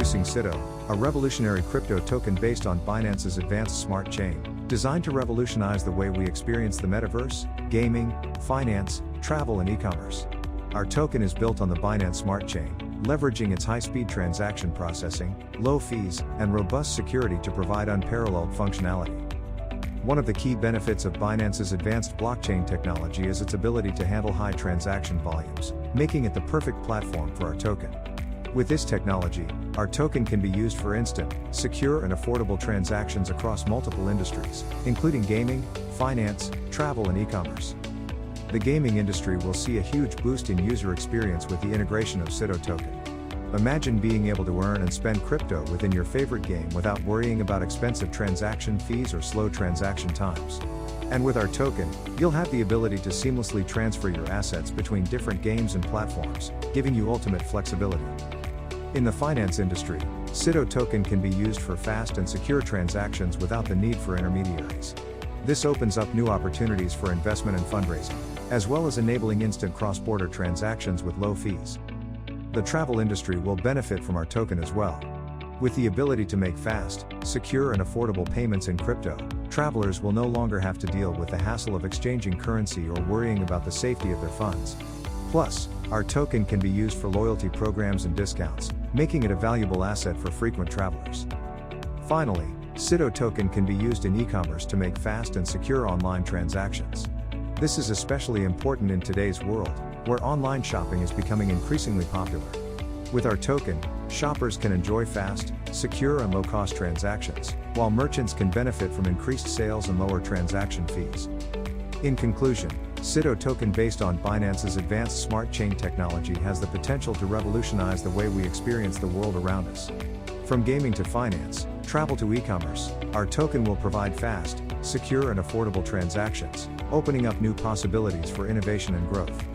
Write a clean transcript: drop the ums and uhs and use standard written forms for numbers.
Introducing SIITO, a revolutionary crypto token based on Binance's advanced smart chain, designed to revolutionize the way we experience the metaverse, gaming, finance, travel and e-commerce. Our token is built on the Binance smart chain, leveraging its high-speed transaction processing, low fees, and robust security to provide unparalleled functionality. One of the key benefits of Binance's advanced blockchain technology is its ability to handle high transaction volumes, making it the perfect platform for our token. With this technology, our token can be used for instant, secure and affordable transactions across multiple industries, including gaming, finance, travel and e-commerce. The gaming industry will see a huge boost in user experience with the integration of SIITO token. Imagine being able to earn and spend crypto within your favorite game without worrying about expensive transaction fees or slow transaction times. And with our token, you'll have the ability to seamlessly transfer your assets between different games and platforms, giving you ultimate flexibility. In the finance industry, SIITO token can be used for fast and secure transactions without the need for intermediaries. This opens up new opportunities for investment and fundraising, as well as enabling instant cross-border transactions with low fees. The travel industry will benefit from our token as well. With the ability to make fast, secure and affordable payments in crypto, travelers will no longer have to deal with the hassle of exchanging currency or worrying about the safety of their funds. Plus, our token can be used for loyalty programs and discounts, making it a valuable asset for frequent travelers. Finally, SIITO token can be used in e-commerce to make fast and secure online transactions. This is especially important in today's world, where online shopping is becoming increasingly popular. With our token, shoppers can enjoy fast, secure and low-cost transactions, while merchants can benefit from increased sales and lower transaction fees. In conclusion, SIITO token based on Binance's advanced smart chain technology has the potential to revolutionize the way we experience the world around us. From gaming to finance, travel to e-commerce, our token will provide fast, secure and affordable transactions, opening up new possibilities for innovation and growth.